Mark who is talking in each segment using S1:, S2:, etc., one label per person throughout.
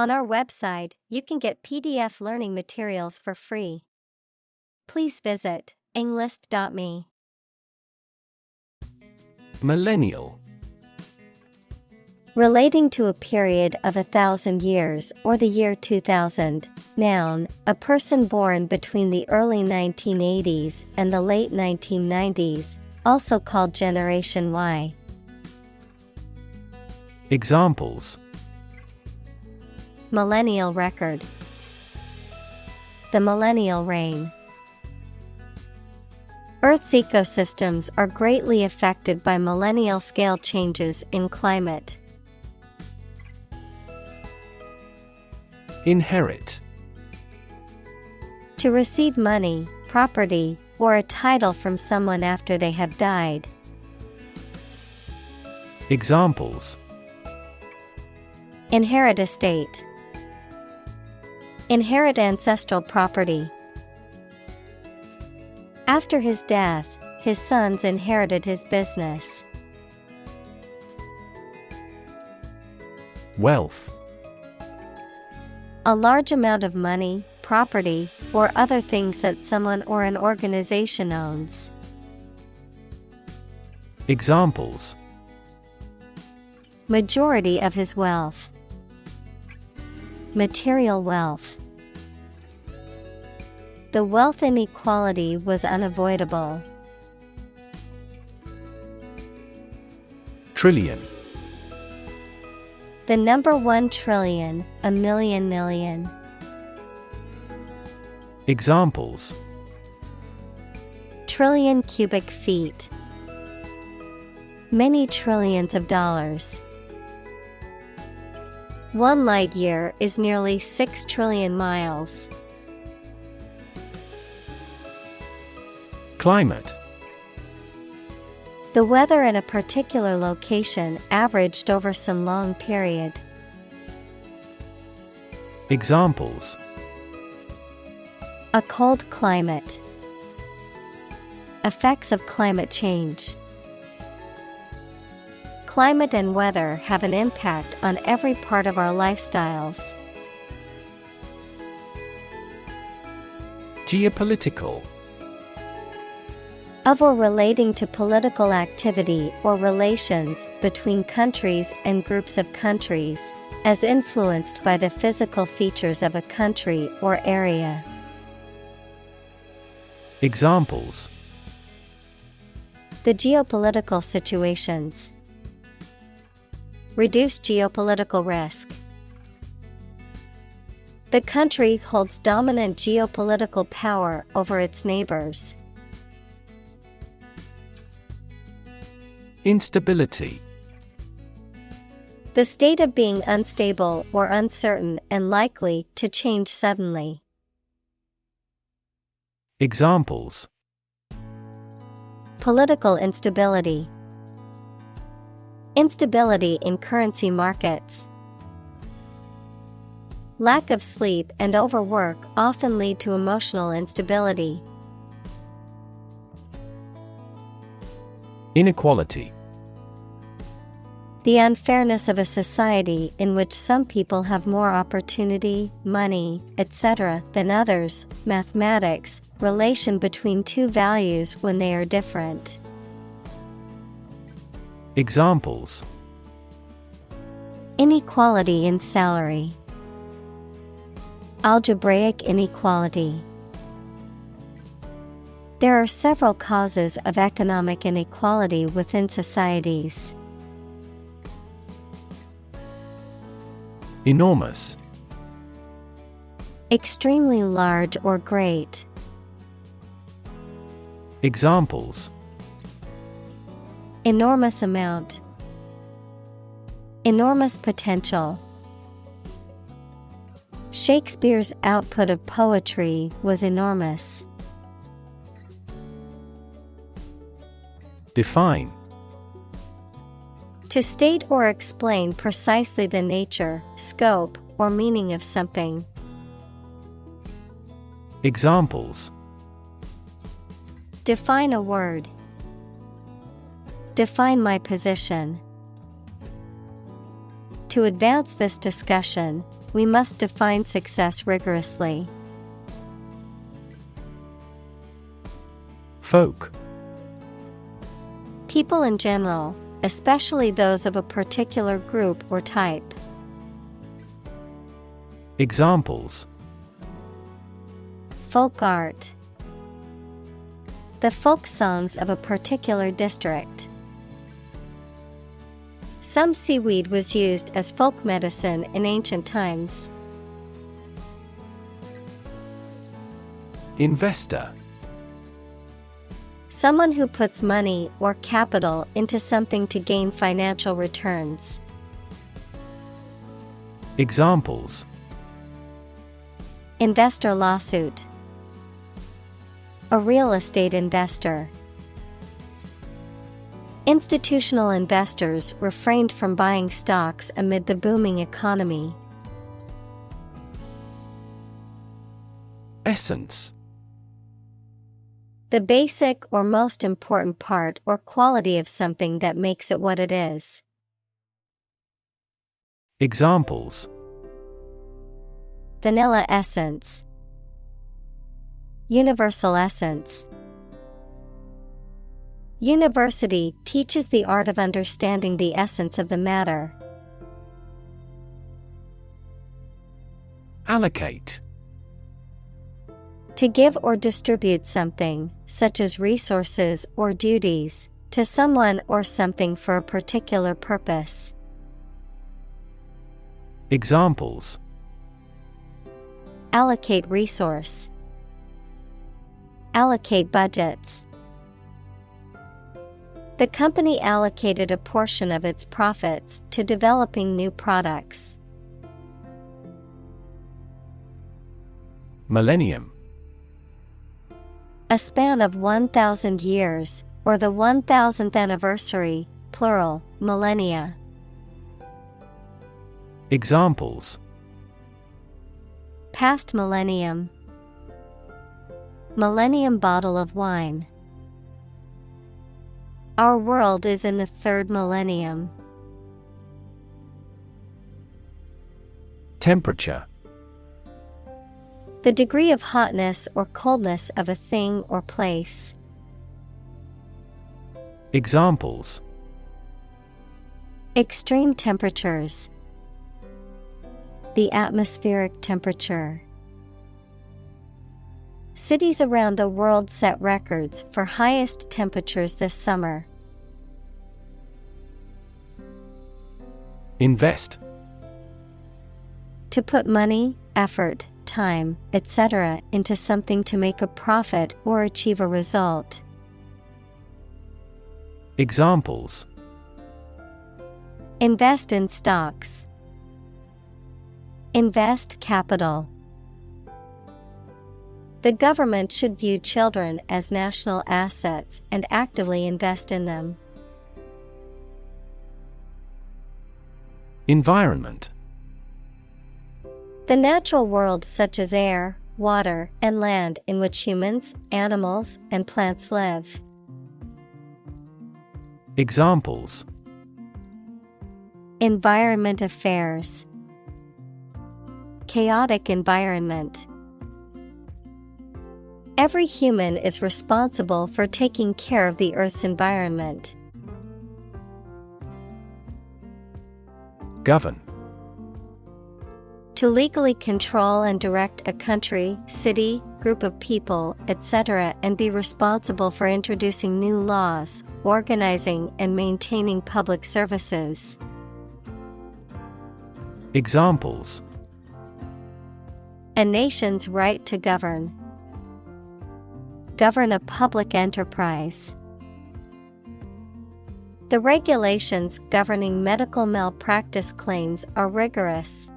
S1: On our website, you can get PDF learning materials for free. Please visit englist.me.
S2: Millennial.
S1: Relating to a period of 1,000 years or the year 2000. Noun, a person born between the early 1980s and the late 1990s, also called Generation Y.
S2: Examples:
S1: Millennial record. The millennial reign. Earth's ecosystems are greatly affected by millennial scale changes in climate.
S2: Inherit.
S1: To receive money, property, or a title from someone after they have died.
S2: Examples:
S1: Inherit estate. Inherit ancestral property. After his death, his sons inherited his business.
S2: Wealth.
S1: A large amount of money, property, or other things that someone or an organization owns.
S2: Examples:
S1: Majority of his wealth. Material wealth. The wealth inequality was unavoidable.
S2: Trillion.
S1: The number 1 trillion, a million million.
S2: Examples:
S1: Trillion cubic feet. Many trillions of dollars. 1 light year is nearly 6 trillion miles.
S2: Climate.
S1: The weather at a particular location averaged over some long period.
S2: Examples:
S1: A cold climate. Effects of climate change. Climate and weather have an impact on every part of our lifestyles.
S2: Geopolitical.
S1: Of or relating to political activity or relations between countries and groups of countries, as influenced by the physical features of a country or area.
S2: Examples:
S1: The geopolitical situations. Reduce geopolitical risk. The country holds dominant geopolitical power over its neighbors.
S2: Instability.
S1: The state of being unstable or uncertain and likely to change suddenly.
S2: Examples:
S1: Political instability. Instability in currency markets. Lack of sleep and overwork often lead to emotional instability.
S2: Inequality.
S1: The unfairness of a society in which some people have more opportunity, money, etc. than others. Mathematics, relation between two values when they are different.
S2: Examples:
S1: Inequality in salary. Algebraic inequality. There are several causes of economic inequality within societies.
S2: Enormous.
S1: Extremely large or great.
S2: Examples:
S1: Enormous amount. Enormous potential. Shakespeare's output of poetry was enormous.
S2: Define.
S1: To state or explain precisely the nature, scope, or meaning of something.
S2: Examples:
S1: Define a word. Define my position. To advance this discussion, we must define success rigorously.
S2: Folk.
S1: People in general, especially those of a particular group or type.
S2: Examples:
S1: Folk art. The folk songs of a particular district. Some seaweed was used as folk medicine in ancient times.
S2: Investor.
S1: Someone who puts money or capital into something to gain financial returns.
S2: Examples:
S1: Investor lawsuit. A real estate investor. Institutional investors refrained from buying stocks amid the booming economy.
S2: Essence.
S1: The basic or most important part or quality of something that makes it what it is.
S2: Examples:
S1: Vanilla essence. Universal essence. University teaches the art of understanding the essence of the matter.
S2: Allocate.
S1: To give or distribute something, such as resources or duties, to someone or something for a particular purpose.
S2: Examples:
S1: Allocate resource. Allocate budgets. The company allocated a portion of its profits to developing new products.
S2: Millennium.
S1: A span of 1,000 years, or the 1,000th anniversary, plural, millennia.
S2: Examples:
S1: Past millennium. Millennium bottle of wine. Our world is in the third millennium.
S2: Temperature.
S1: The degree of hotness or coldness of a thing or place.
S2: Examples:
S1: Extreme temperatures. The atmospheric temperature. Cities around the world set records for highest temperatures this summer.
S2: Invest.
S1: To put money, effort, time, etc. into something to make a profit or achieve a result.
S2: Examples:
S1: Invest in stocks. Invest capital. The government should view children as national assets and actively invest in them.
S2: Environment.
S1: The natural world such as air, water, and land in which humans, animals, and plants live.
S2: Examples:
S1: Environment affairs. Chaotic environment. Every human is responsible for taking care of the Earth's environment.
S2: Govern.
S1: To legally control and direct a country, city, group of people, etc., and be responsible for introducing new laws, organizing and maintaining public services.
S2: Examples:
S1: A nation's right to govern. Govern a public enterprise. The regulations governing medical malpractice claims are rigorous.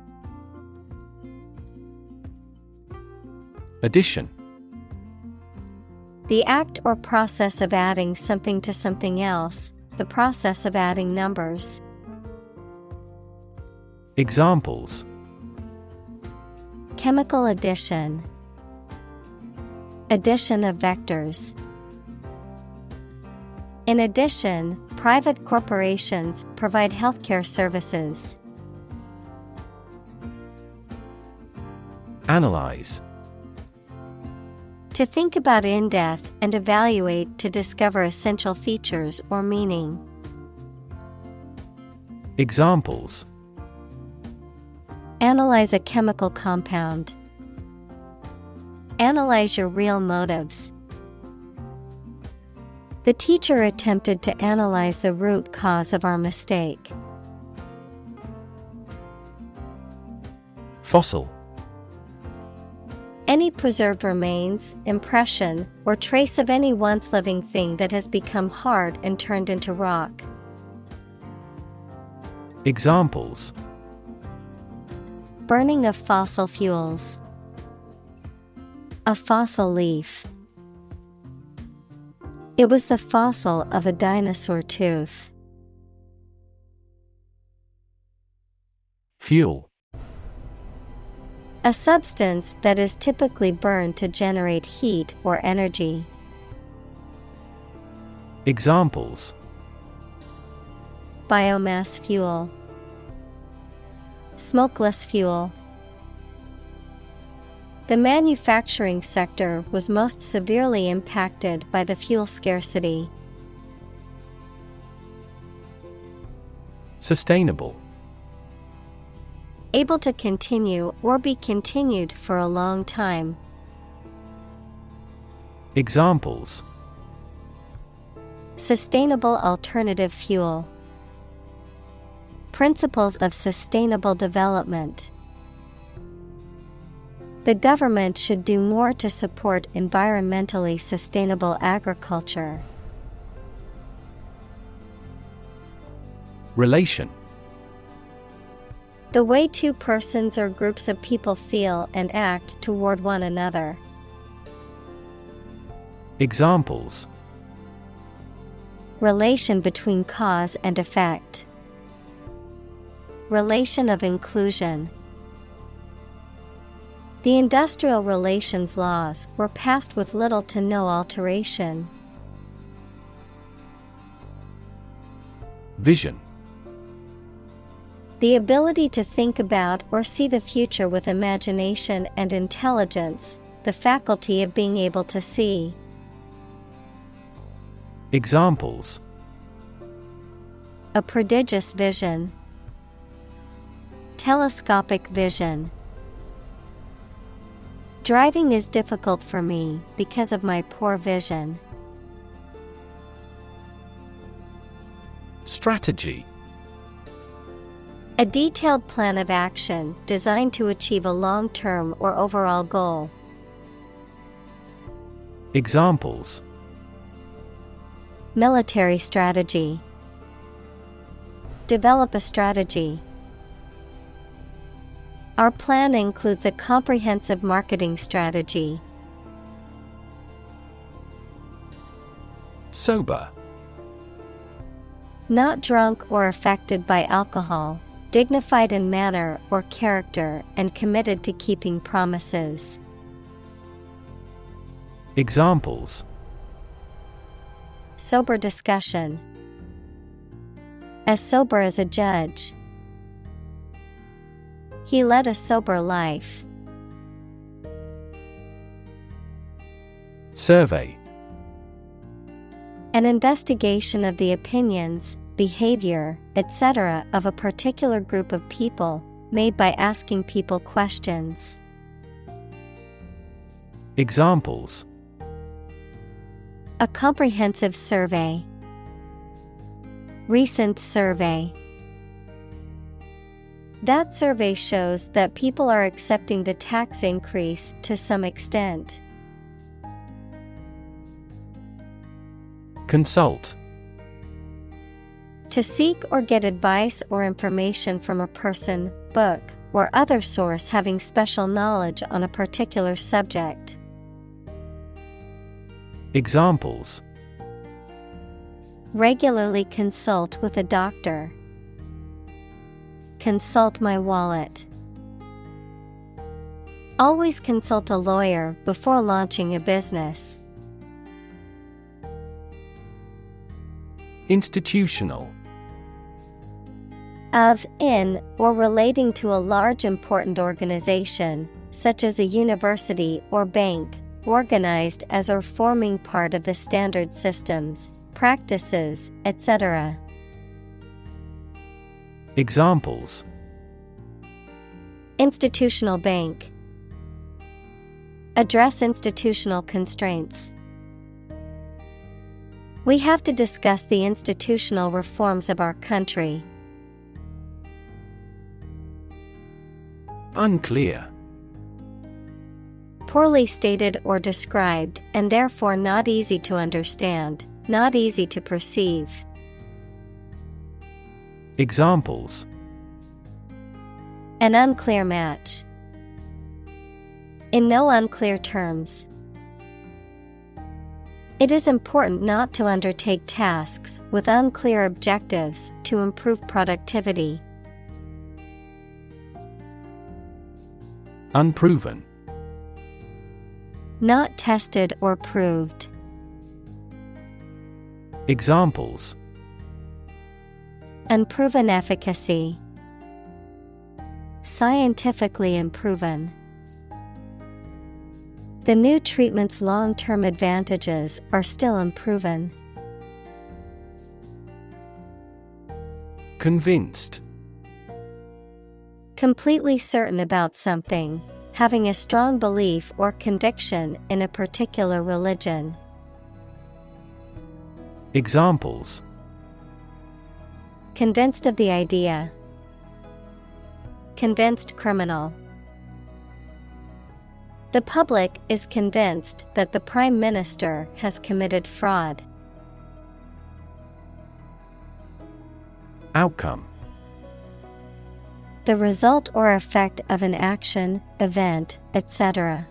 S2: Addition.
S1: The act or process of adding something to something else, the process of adding numbers.
S2: Examples:
S1: Chemical addition. Addition of vectors. In addition, private corporations provide healthcare services.
S2: Analyze.
S1: To think about in depth and evaluate to discover essential features or meaning.
S2: Examples.
S1: Analyze a chemical compound. Analyze your real motives. The teacher attempted to analyze the root cause of our mistake.
S2: Fossil.
S1: Any preserved remains, impression, or trace of any once living thing that has become hard and turned into rock.
S2: Examples.
S1: Burning of fossil fuels. A fossil leaf. It was the fossil of a dinosaur tooth.
S2: Fuel.
S1: A substance that is typically burned to generate heat or energy.
S2: Examples.
S1: Biomass fuel. Smokeless fuel. The manufacturing sector was most severely impacted by the fuel scarcity.
S2: Sustainable.
S1: Able to continue or be continued for a long time.
S2: Examples.
S1: Sustainable alternative fuel. Principles of sustainable development. The government should do more to support environmentally sustainable agriculture.
S2: Relation.
S1: The way two persons or groups of people feel and act toward one another.
S2: Examples.
S1: Relation between cause and effect. Relation of inclusion. The industrial relations laws were passed with little to no alteration.
S2: Vision.
S1: The ability to think about or see the future with imagination and intelligence, the faculty of being able to see.
S2: Examples.
S1: A prodigious vision. Telescopic vision. Driving is difficult for me because of my poor vision.
S2: Strategy.
S1: A detailed plan of action designed to achieve a long-term or overall goal.
S2: Examples.
S1: Military strategy. Develop a strategy. Our plan includes a comprehensive marketing strategy.
S2: Sober.
S1: Not drunk or affected by alcohol, dignified in manner or character and committed to keeping promises.
S2: Examples.
S1: Sober discussion. As sober as a judge. He led a sober life.
S2: Survey.
S1: An investigation of the opinions, behavior, etc. of a particular group of people, made by asking people questions.
S2: Examples.
S1: A comprehensive survey. Recent survey. That survey shows that people are accepting the tax increase to some extent.
S2: Consult.
S1: To seek or get advice or information from a person, book, or other source having special knowledge on a particular subject.
S2: Examples.
S1: Regularly consult with a doctor. Consult my wallet. Always consult a lawyer before launching a business.
S2: Institutional.
S1: Of, in, or relating to a large important organization, such as a university or bank, organized as or forming part of the standard systems, practices, etc.
S2: Examples:
S1: institutional bank. Address institutional constraints. We have to discuss the institutional reforms of our country.
S2: Unclear.
S1: Poorly stated or described, and therefore not easy to understand, not easy to perceive.
S2: Examples:
S1: an unclear match. In no unclear terms. It is important not to undertake tasks with unclear objectives to improve productivity.
S2: Unproven.
S1: Not tested or proved.
S2: Examples:
S1: unproven efficacy. Scientifically unproven. The new treatment's long-term advantages are still unproven.
S2: Convinced.
S1: Completely certain about something, having a strong belief or conviction in a particular religion.
S2: Examples:
S1: convinced of the idea. Convinced criminal. The public is convinced that the Prime Minister has committed fraud.
S2: Outcome.
S1: The result or effect of an action, event, etc.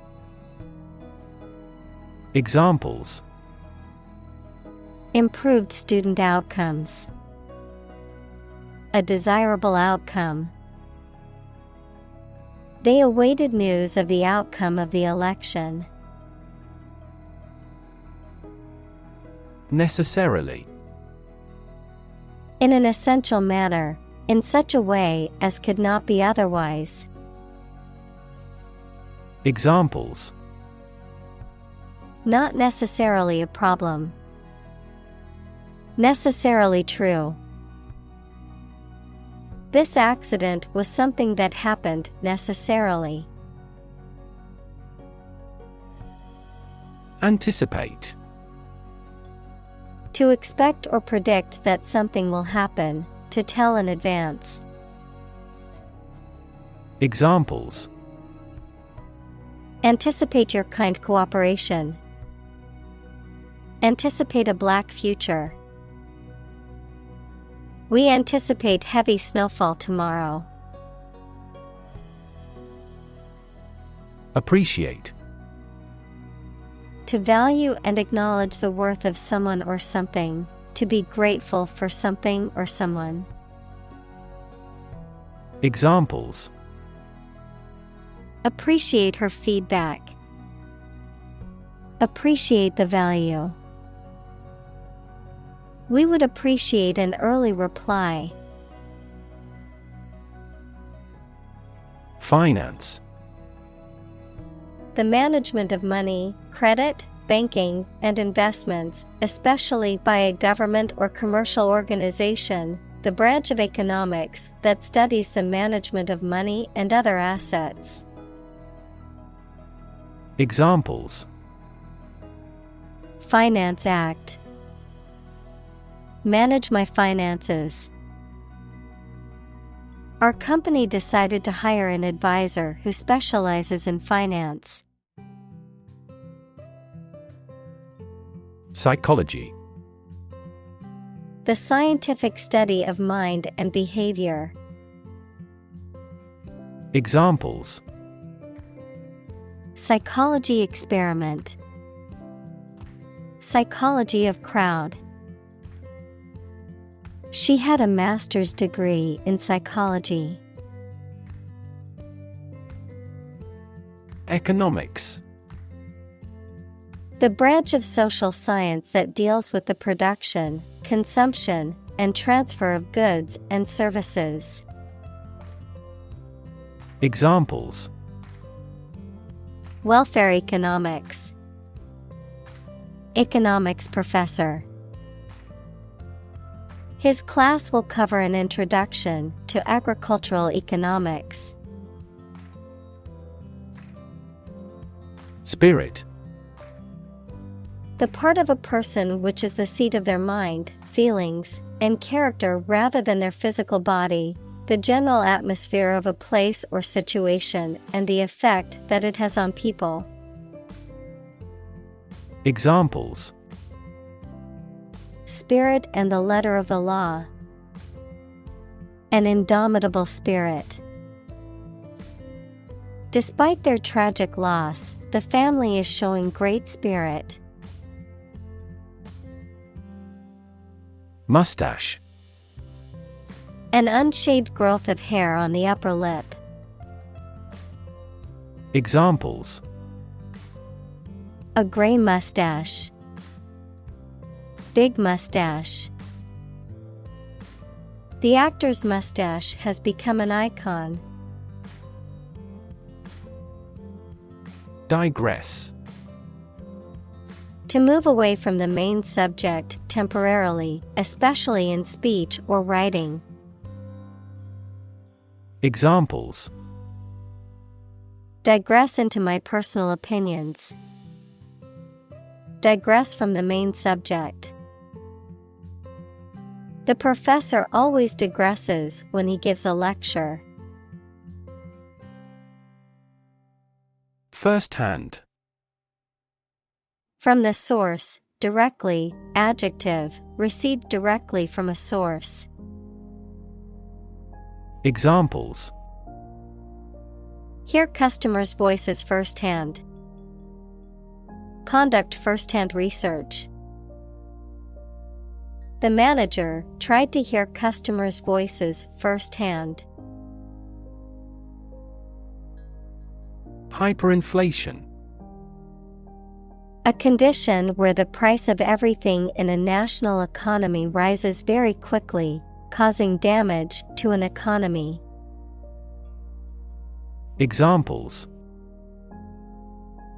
S2: Examples:
S1: improved student outcomes. A desirable outcome. They awaited news of the outcome of the election.
S2: Necessarily.
S1: In an essential manner, in such a way as could not be otherwise.
S2: Examples:
S1: not necessarily a problem. Necessarily true. This accident was something that happened necessarily.
S2: Anticipate.
S1: To expect or predict that something will happen, to tell in advance.
S2: Examples:
S1: anticipate your kind cooperation. Anticipate a black future. We anticipate heavy snowfall tomorrow.
S2: Appreciate.
S1: To value and acknowledge the worth of someone or something, to be grateful for something or someone.
S2: Examples:
S1: appreciate her feedback. Appreciate the value. We would appreciate an early reply.
S2: Finance.
S1: The management of money, credit, banking, and investments, especially by a government or commercial organization, the branch of economics that studies the management of money and other assets.
S2: Examples:
S1: Finance Act. Manage my finances. Our company decided to hire an advisor who specializes in finance.
S2: Psychology.
S1: The scientific study of mind and behavior.
S2: Examples:
S1: Psychology experiment. Psychology of crowd. She had a master's degree in psychology.
S2: Economics.
S1: The branch of social science that deals with the production, consumption, and transfer of goods and services.
S2: Examples:
S1: Welfare economics. Economics professor. His class will cover an introduction to agricultural economics.
S2: Spirit.
S1: The part of a person which is the seat of their mind, feelings, and character rather than their physical body, the general atmosphere of a place or situation and the effect that it has on people.
S2: Examples:
S1: Spirit and the letter of the law. An indomitable spirit. Despite their tragic loss, the family is showing great spirit.
S2: Mustache.
S1: An unshaved growth of hair on the upper lip.
S2: Examples:
S1: A gray mustache. Big mustache. The actor's mustache has become an icon.
S2: Digress.
S1: To move away from the main subject temporarily, especially in speech or writing.
S2: Examples:
S1: Digress into my personal opinions. Digress from the main subject. The professor always digresses when he gives a lecture.
S2: First-hand.
S1: From the source, directly, adjective, received directly from a source.
S2: Examples:
S1: Hear customers' voices firsthand. Conduct firsthand research. The manager tried to hear customers' voices firsthand.
S2: Hyperinflation.
S1: A condition where the price of everything in a national economy rises very quickly, causing damage to an economy.
S2: Examples: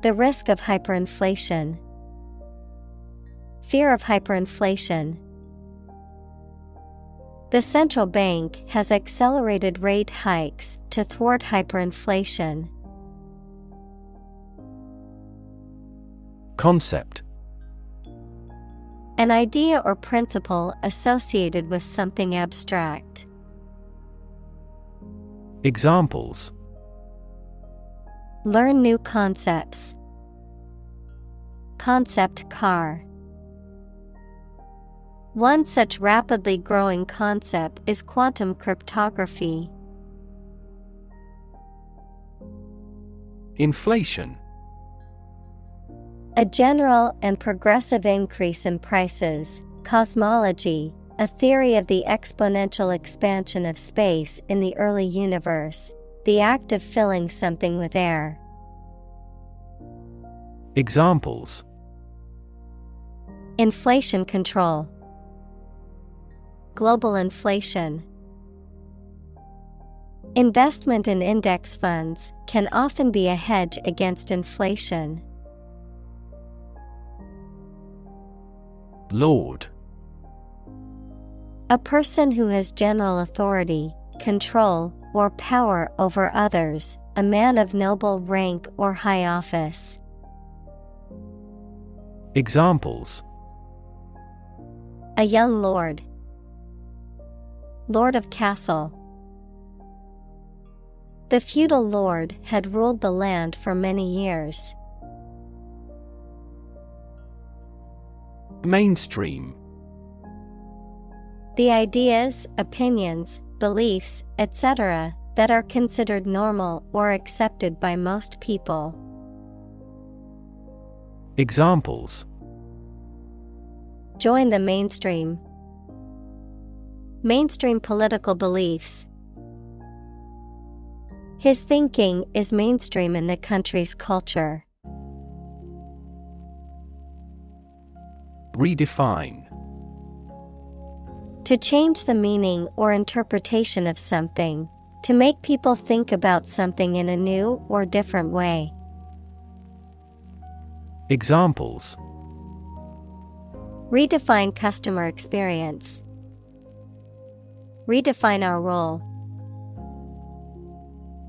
S1: The risk of hyperinflation. Fear of hyperinflation. The central bank has accelerated rate hikes to thwart hyperinflation.
S2: Concept.
S1: An idea or principle associated with something abstract.
S2: Examples:
S1: Learn new concepts. Concept car. One such rapidly growing concept is quantum cryptography.
S2: Inflation.
S1: A general and progressive increase in prices. Cosmology, a theory of the exponential expansion of space in the early universe, the act of filling something with air.
S2: Examples:
S1: Inflation control. Global inflation. Investment in index funds can often be a hedge against inflation.
S2: Lord.
S1: A person who has general authority, control, or power over others, a man of noble rank or high office.
S2: Examples:
S1: A young lord. Lord of castle. The feudal lord had ruled the land for many years.
S2: Mainstream.
S1: The ideas, opinions, beliefs, etc., that are considered normal or accepted by most people.
S2: Examples:
S1: Join the mainstream. Mainstream political beliefs. His thinking is mainstream in the country's culture.
S2: Redefine.
S1: To change the meaning or interpretation of something, to make people think about something in a new or different way.
S2: Examples:
S1: redefine customer experience. Redefine our role.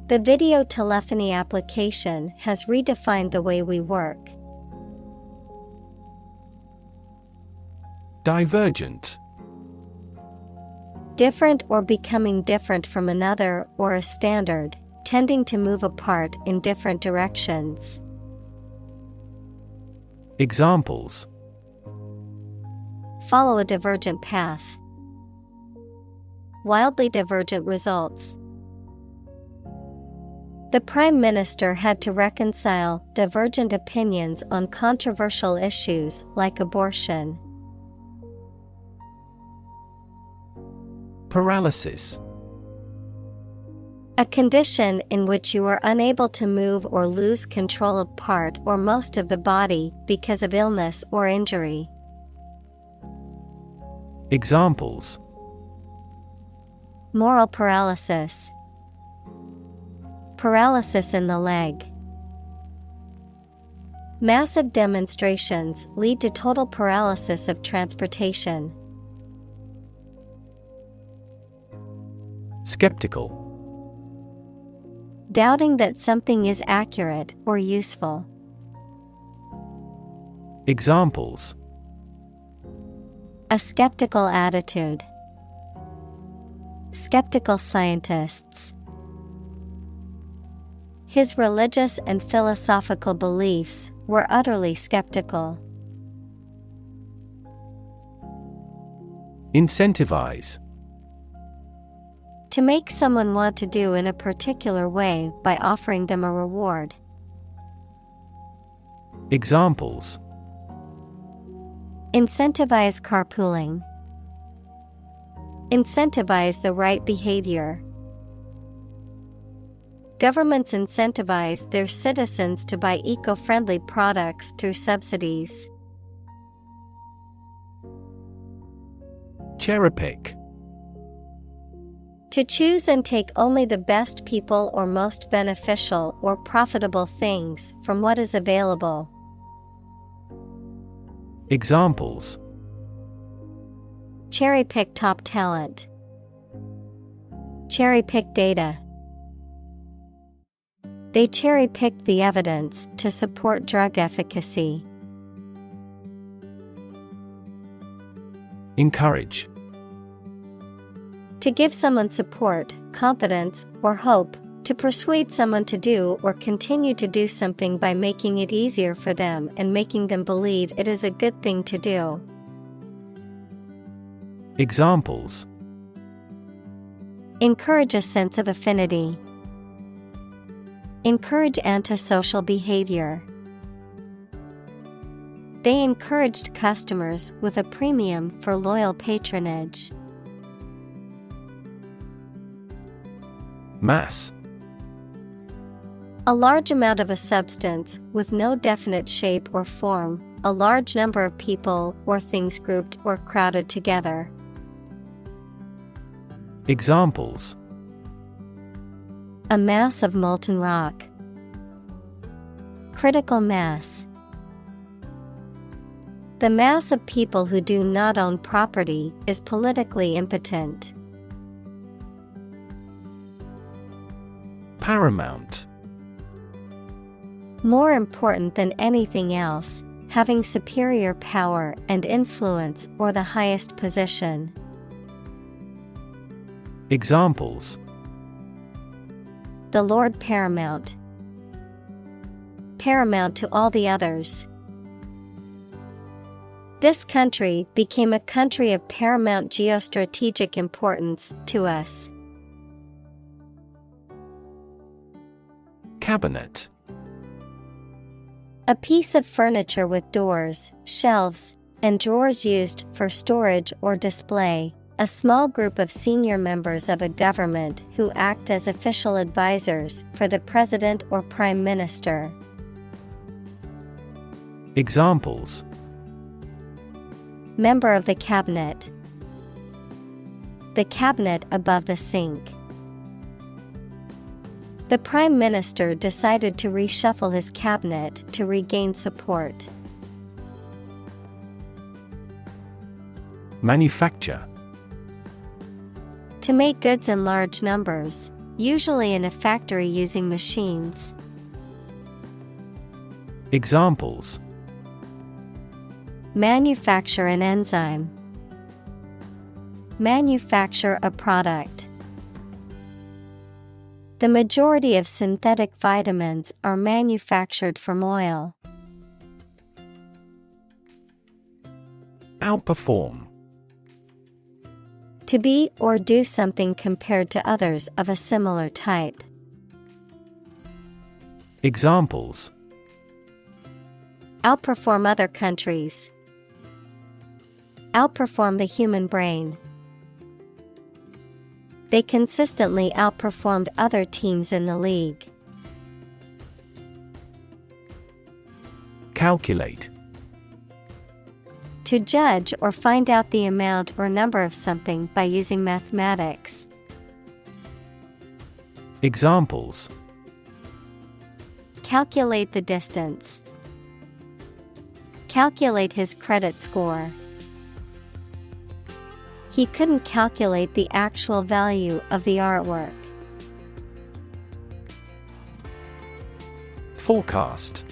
S1: The video telephony application has redefined the way we work.
S2: Divergent.
S1: Different or becoming different from another or a standard, tending to move apart in different directions.
S2: Examples:
S1: follow a divergent path. Wildly divergent results. The Prime Minister had to reconcile divergent opinions on controversial issues like abortion.
S2: Paralysis.
S1: A condition in which you are unable to move or lose control of part or most of the body because of illness or injury.
S2: Examples:
S1: moral paralysis. Paralysis in the leg. Massive demonstrations lead to total paralysis of transportation.
S2: Skeptical.
S1: Doubting that something is accurate or useful.
S2: Examples:
S1: a skeptical attitude. Skeptical scientists. His religious and philosophical beliefs were utterly skeptical.
S2: Incentivize.
S1: To make someone want to do in a particular way by offering them a reward.
S2: Examples:
S1: incentivize carpooling. Incentivize the right behavior. Governments incentivize their citizens to buy eco-friendly products through subsidies.
S2: Cherry-pick.
S1: To choose and take only the best people or most beneficial or profitable things from what is available.
S2: Examples:
S1: cherry-pick top talent. Cherry-pick data. They cherry-picked the evidence to support drug efficacy.
S2: Encourage.
S1: To give someone support, confidence, or hope, to persuade someone to do or continue to do something by making it easier for them and making them believe it is a good thing to do.
S2: Examples:
S1: encourage a sense of affinity. Encourage antisocial behavior. They encouraged customers with a premium for loyal patronage.
S2: Mass.
S1: A large amount of a substance with no definite shape or form, a large number of people or things grouped or crowded together.
S2: Examples:
S1: a mass of molten rock. Critical mass. The mass of people who do not own property is politically impotent.
S2: Paramount.
S1: More important than anything else, having superior power and influence or the highest position.
S2: Examples:
S1: the Lord Paramount. Paramount to all the others. This country became a country of paramount geostrategic importance to us.
S2: Cabinet.
S1: A piece of furniture with doors, shelves, and drawers used for storage or display. A small group of senior members of a government who act as official advisors for the president or prime minister.
S2: Examples:
S1: member of the cabinet. The cabinet above the sink. The Prime Minister decided to reshuffle his cabinet to regain support.
S2: Manufacture.
S1: To make goods in large numbers, usually in a factory using machines.
S2: Examples:
S1: manufacture an enzyme, manufacture a product. The majority of synthetic vitamins are manufactured from oil.
S2: Outperform.
S1: To be or do something compared to others of a similar type.
S2: Examples:
S1: outperform other countries, outperform the human brain. They consistently outperformed other teams in the league.
S2: Calculate.
S1: To judge or find out the amount or number of something by using mathematics.
S2: Examples:
S1: calculate the distance, calculate his credit score. He couldn't calculate the actual value of the artwork.
S2: Forecast.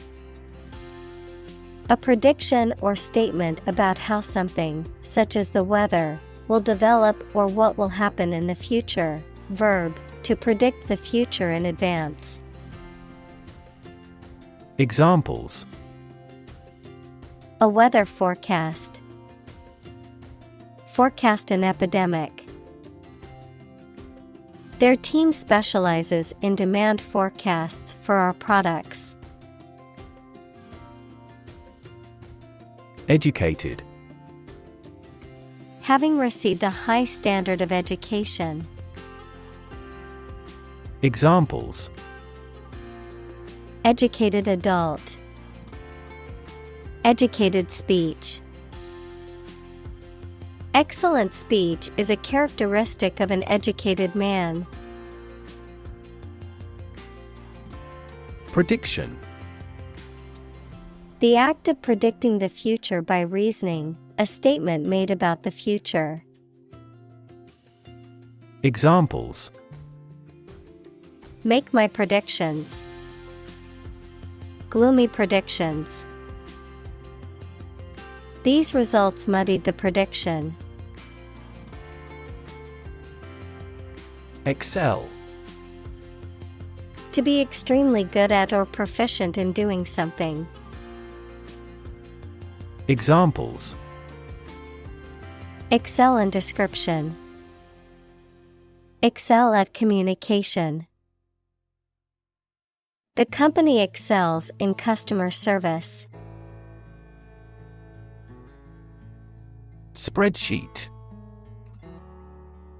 S1: A prediction or statement about how something, such as the weather, will develop or what will happen in the future. Verb, to predict the future in advance.
S2: Examples:
S1: a weather forecast, forecast an epidemic. Their team specializes in demand forecasts for our products.
S2: Educated.
S1: Having received a high standard of education.
S2: Examples:
S1: educated adult, educated speech. Excellent speech is a characteristic of an educated man.
S2: Prediction.
S1: The act of predicting the future by reasoning, a statement made about the future.
S2: Examples:
S1: make my predictions, gloomy predictions. These results muddied the prediction.
S2: Excel.
S1: To be extremely good at or proficient in doing something.
S2: Examples:
S1: excel in description, excel at communication. The company excels in customer service.
S2: Spreadsheet.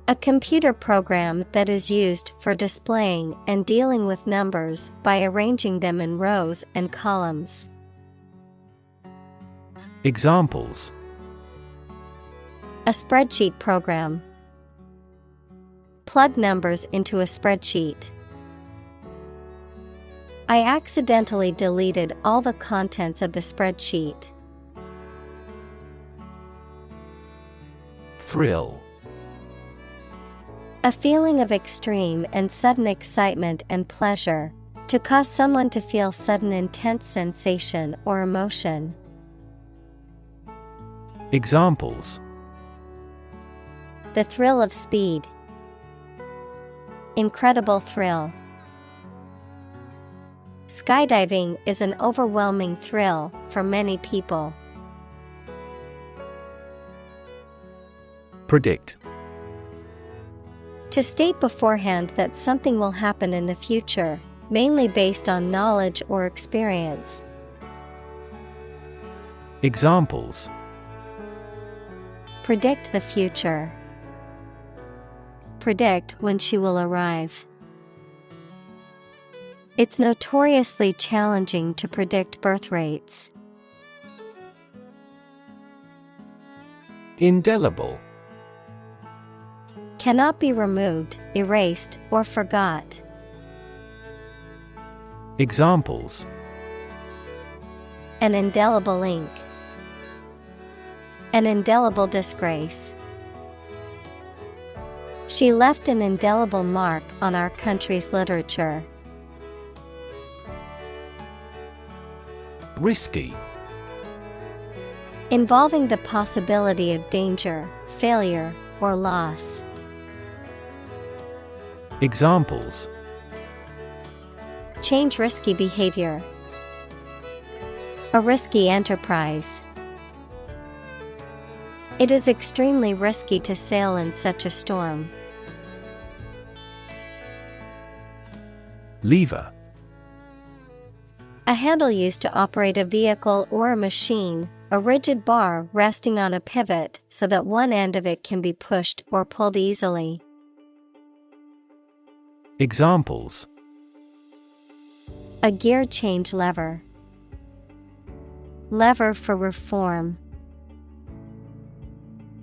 S1: A computer program that is used for displaying and dealing with numbers by arranging them in rows and columns.
S2: Examples:
S1: a spreadsheet program. Plug numbers into a spreadsheet. I accidentally deleted all the contents of the spreadsheet.
S2: Thrill.
S1: A feeling of extreme and sudden excitement and pleasure, to cause someone to feel sudden intense sensation or emotion.
S2: Examples:
S1: the thrill of speed, incredible thrill. Skydiving is an overwhelming thrill for many people.
S2: Predict.
S1: To state beforehand that something will happen in the future, mainly based on knowledge or experience.
S2: Examples:
S1: predict the future, predict when she will arrive. It's notoriously challenging to predict birth rates.
S2: Indelible.
S1: Cannot be removed, erased, or forgot.
S2: Examples:
S1: an indelible ink, an indelible disgrace. She left an indelible mark on our country's literature.
S2: Risky.
S1: Involving the possibility of danger, failure, or loss.
S2: Examples:
S1: change risky behavior, a risky enterprise. It is extremely risky to sail in such a storm.
S2: Lever.
S1: A handle used to operate a vehicle or a machine, a rigid bar resting on a pivot so that one end of it can be pushed or pulled easily.
S2: Examples:
S1: a gear change lever, lever for reform.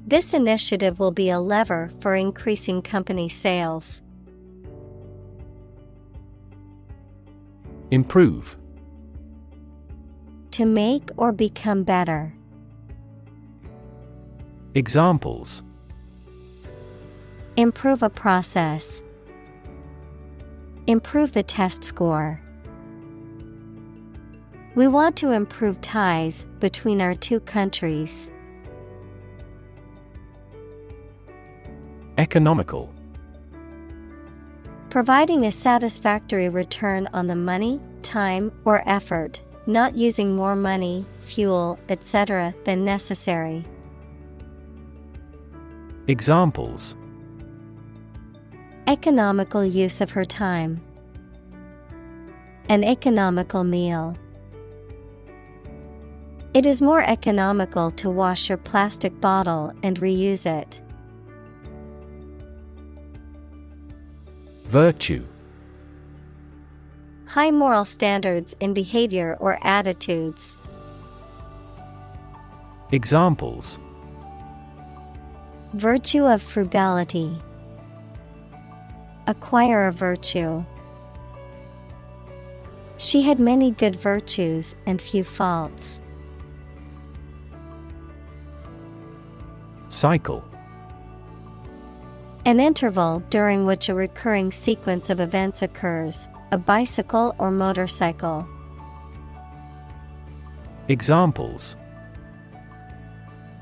S1: This initiative will be a lever for increasing company sales.
S2: Improve.
S1: To make or become better.
S2: Examples:
S1: improve a process, improve the test score. We want to improve ties between our two countries.
S2: Economical.
S1: Providing a satisfactory return on the money, time, or effort, not using more money, fuel, etc. than necessary.
S2: Examples:
S1: economical use of her time, an economical meal. It is more economical to wash your plastic bottle and reuse it.
S2: Virtue.
S1: High moral standards in behavior or attitudes.
S2: Examples:
S1: virtue of frugality, acquire a virtue. She had many good virtues and few faults.
S2: Cycle.
S1: An interval during which a recurring sequence of events occurs, a bicycle or motorcycle.
S2: Examples: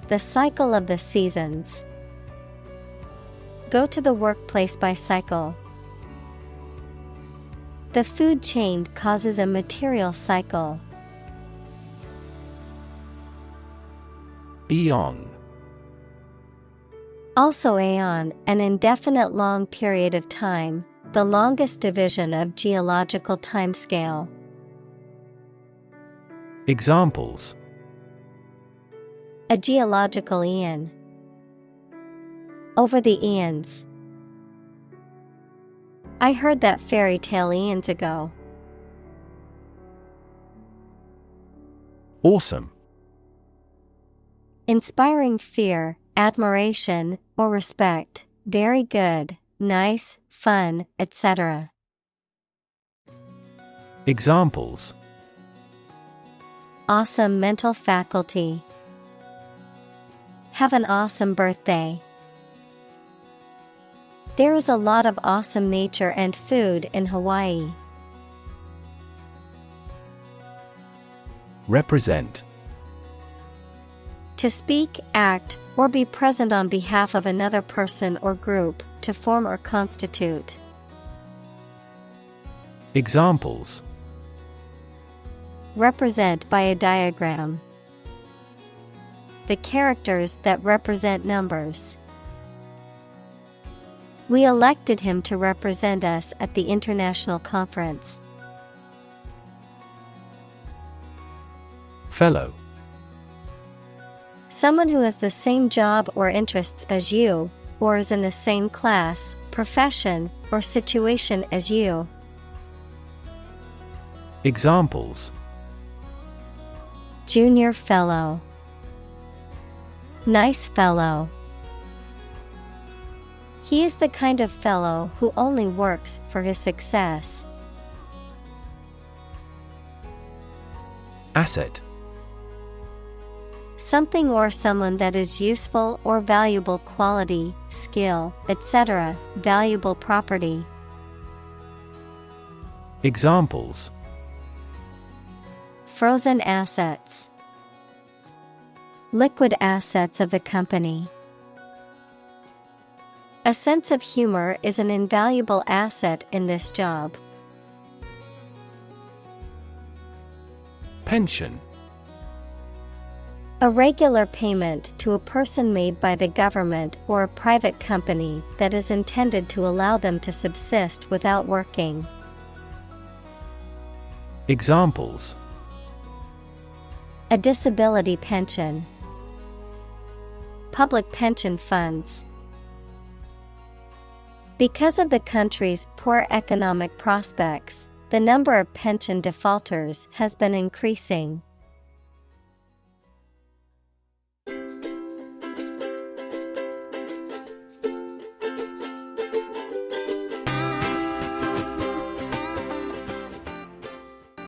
S1: the cycle of the seasons. Go to the workplace by cycle. The food chain causes a material cycle.
S2: Eon.
S1: Also aeon, an indefinite long period of time, the longest division of geological timescale.
S2: Examples:
S1: a geological eon. Over the eons. I heard that fairy tale eons ago.
S2: Awesome.
S1: Inspiring fear, admiration, or respect. Very good, nice, fun, etc.
S2: Examples:
S1: awesome mental faculty. Have an awesome birthday. There is a lot of awesome nature and food in Hawaii.
S2: Represent.
S1: To speak, act, or be present on behalf of another person or group, to form or constitute.
S2: Examples:
S1: represent by a diagram. The characters that represent numbers. We elected him to represent us at the international conference.
S2: Fellow.
S1: Someone who has the same job or interests as you, or is in the same class, profession, or situation as you.
S2: Examples:
S1: junior fellow. Nice fellow. He is the kind of fellow who only works for his success.
S2: Asset.
S1: Something or someone that is useful or valuable quality, skill, etc., valuable property.
S2: Examples:
S1: Frozen assets. Liquid assets of the company. A sense of humor is an invaluable asset in this job.
S2: Pension.
S1: A regular payment to a person made by the government or a private company that is intended to allow them to subsist without working.
S2: Examples:
S1: A disability pension. Public pension funds. Because of the country's poor economic prospects, the number of pension defaulters has been increasing.